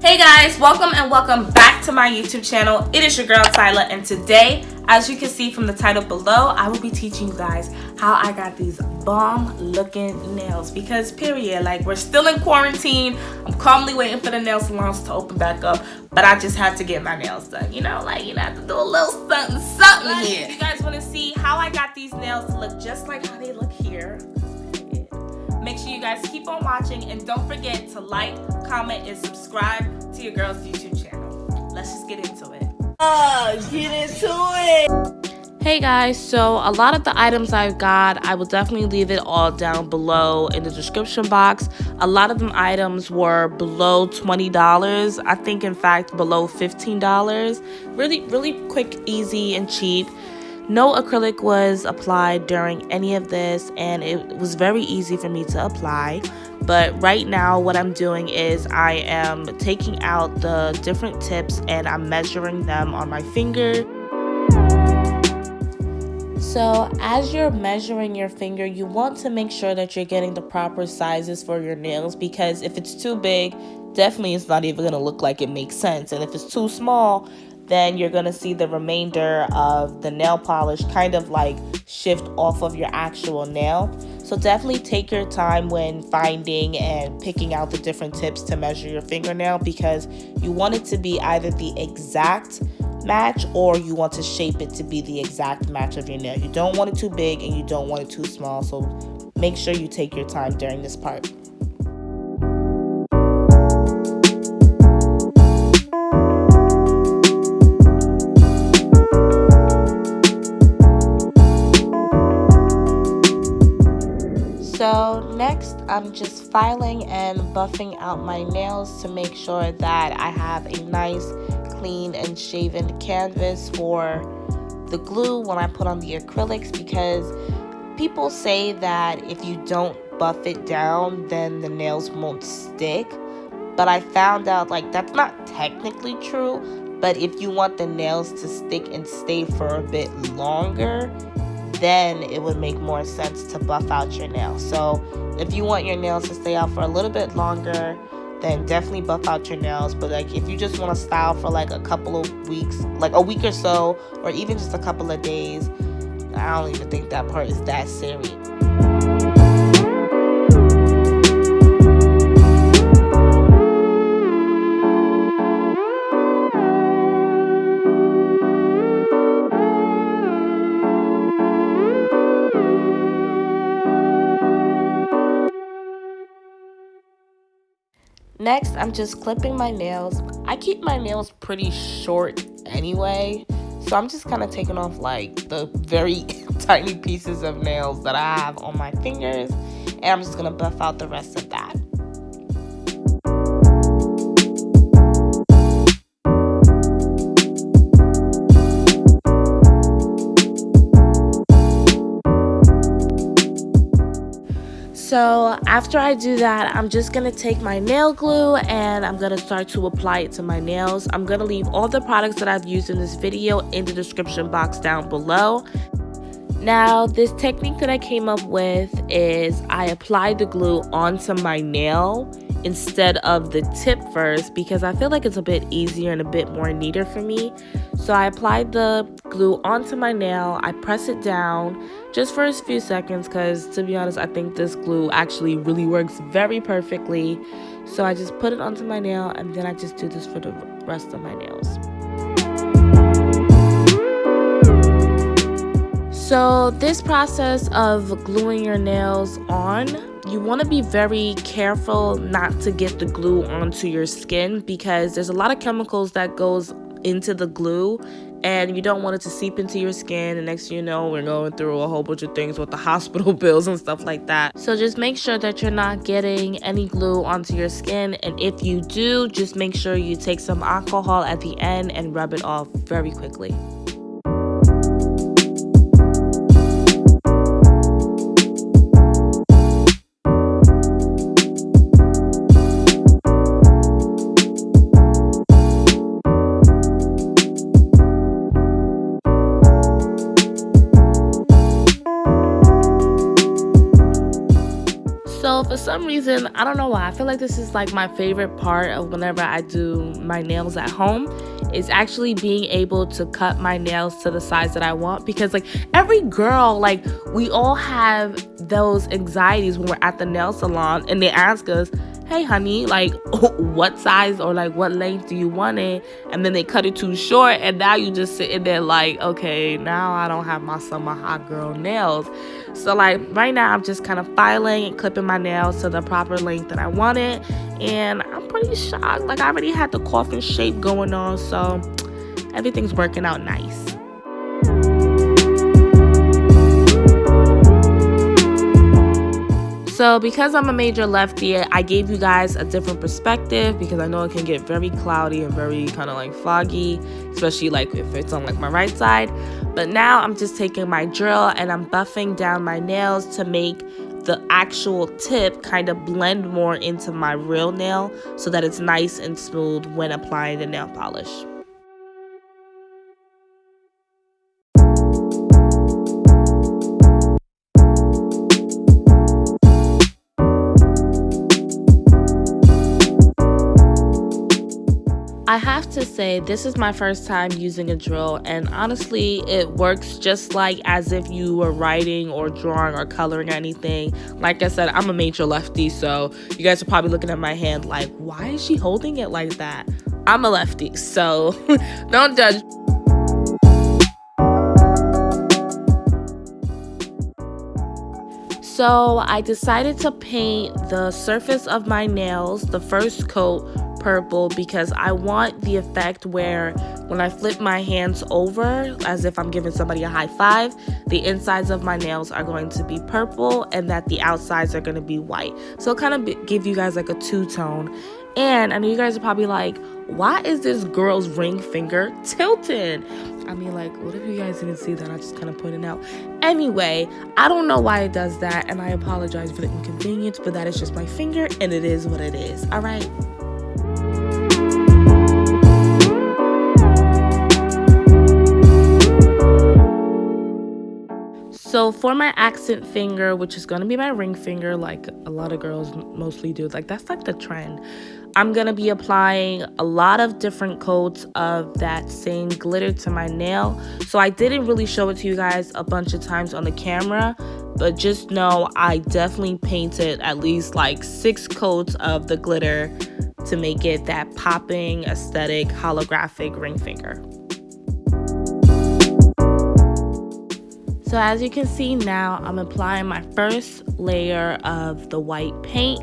Hey guys, welcome and welcome back to my YouTube channel. It is your girl Tyler, and today, as you can see from the title below, I will be teaching you guys how I got these bomb looking nails, because period, like, we're still in quarantine. I'm calmly waiting for the nail salons to open back up, but I just had to get my nails done, you know, like, you have to do a little something here. If you guys want to see how I got these nails to look just like how they look here, make sure you guys keep on watching, and don't forget to like, comment, and subscribe to your girl's YouTube channel. Let's just get into it. Get into it! Hey guys, so a lot of the items I've got, I will definitely leave it all down below in the description box. A lot of them items were below $20. I think, in fact, below $15. Really quick, easy, and cheap. No acrylic was applied during any of this, and it was very easy for me to apply. But right now what I'm doing is I am taking out the different tips and I'm measuring them on my finger. So as you're measuring your finger, you want to make sure that you're getting the proper sizes for your nails, because if it's too big, definitely it's not even going to look like it makes sense. And if it's too small, then you're going to see the remainder of the nail polish kind of like shift off of your actual nail. So definitely take your time when finding and picking out the different tips to measure your fingernail, because you want it to be either the exact match or you want to shape it to be the exact match of your nail. You don't want it too big and you don't want it too small, so make sure you take your time during this part. So next, I'm just filing and buffing out my nails to make sure that I have a nice, clean, and shaven canvas for the glue when I put on the acrylics, because people say that if you don't buff it down, then the nails won't stick. But I found out, like, that's not technically true, but if you want the nails to stick and stay for a bit longer, then it would make more sense to buff out your nails. So if you want your nails to stay out for a little bit longer, then definitely buff out your nails. But like, if you just want to style for like a couple of weeks, like a week or so, or even just a couple of days, I don't even think that part is that serious. Next, I'm just clipping my nails. I keep my nails pretty short anyway, so I'm just kind of taking off like the very tiny pieces of nails that I have on my fingers, and I'm just gonna buff out the rest of that. So after I do that, I'm just going to take my nail glue and I'm going to start to apply it to my nails. I'm going to leave all the products that I've used in this video in the description box down below. Now, this technique that I came up with is I apply the glue onto my nail instead of the tip first, because I feel like it's a bit easier and a bit more neater for me. So I applied the glue onto my nail. I press it down just for a few seconds, because to be honest, I think this glue actually really works very perfectly. So I just put it onto my nail, and then I just do this for the rest of my nails. So this process of gluing your nails on, you want to be very careful not to get the glue onto your skin, because there's a lot of chemicals that goes into the glue and you don't want it to seep into your skin, and next thing you know, we're going through a whole bunch of things with the hospital bills and stuff like that. So just make sure that you're not getting any glue onto your skin, and if you do, just make sure you take some alcohol at the end and rub it off very quickly. So for some reason, I don't know why, I feel like this is like my favorite part of whenever I do my nails at home, is actually being able to cut my nails to the size that I want. Because like every girl, like we all have those anxieties when we're at the nail salon and they ask us, hey honey, like what size or like what length do you want it, and then they cut it too short, and now you just sitting there like, okay, now I don't have my summer hot girl nails. So like right now I'm just kind of filing and clipping my nails to the proper length that I wanted, and I'm pretty shocked. Like I already had the coffin shape going on, so everything's working out nice. So because I'm a major lefty, I gave you guys a different perspective because I know it can get very cloudy and very kind of like foggy, especially like if it's on like my right side. But now I'm just taking my drill and I'm buffing down my nails to make the actual tip kind of blend more into my real nail so that it's nice and smooth when applying the nail polish. I have to say, this is my first time using a drill, and honestly it works just like as if you were writing or drawing or coloring anything. Like I said, I'm a major lefty, so you guys are probably looking at my hand like, why is she holding it like that? I'm a lefty, so don't judge. So I decided to paint the surface of my nails, the first coat, purple, because I want the effect where when I flip my hands over as if I'm giving somebody a high five, the insides of my nails are going to be purple and that the outsides are going to be white. So it'll kind of give you guys like a two-tone. And I know you guys are probably like, why is this girl's ring finger tilted? I mean, like, what if you guys didn't see that? I just kind of pointed out. Anyway, I don't know why it does that, and I apologize for the inconvenience, but that is just my finger, and it is what it is, all right? So for my accent finger, which is going to be my ring finger, like a lot of girls mostly do, like that's like the trend, I'm going to be applying a lot of different coats of that same glitter to my nail. So I didn't really show it to you guys a bunch of times on the camera, but just know I definitely painted at least like 6 coats of the glitter to make it that popping, aesthetic, holographic ring finger. So as you can see now, I'm applying my first layer of the white paint,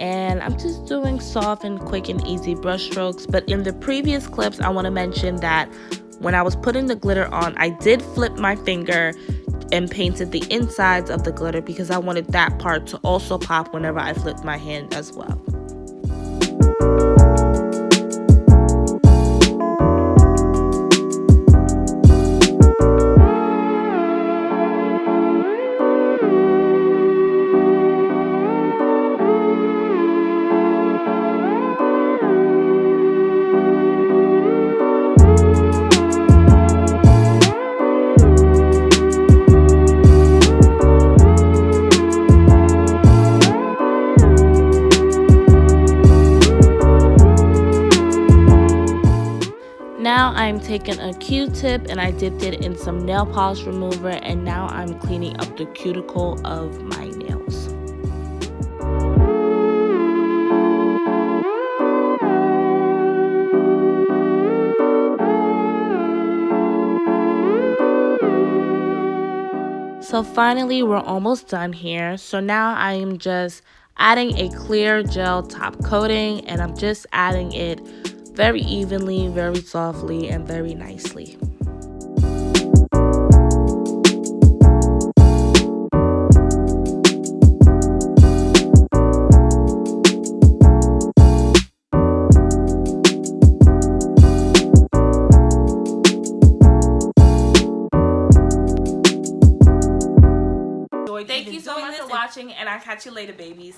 and I'm just doing soft and quick and easy brush strokes. But in the previous clips, I want to mention that when I was putting the glitter on, I did flip my finger and painted the insides of the glitter because I wanted that part to also pop whenever I flipped my hand as well. Now I'm taking a Q-tip and I dipped it in some nail polish remover, and now I'm cleaning up the cuticle of my nails. So finally, we're almost done here. So now I am just adding a clear gel top coating, and I'm just adding it very evenly, very softly, and very nicely. Thank you so much for watching, and I'll catch you later, babies.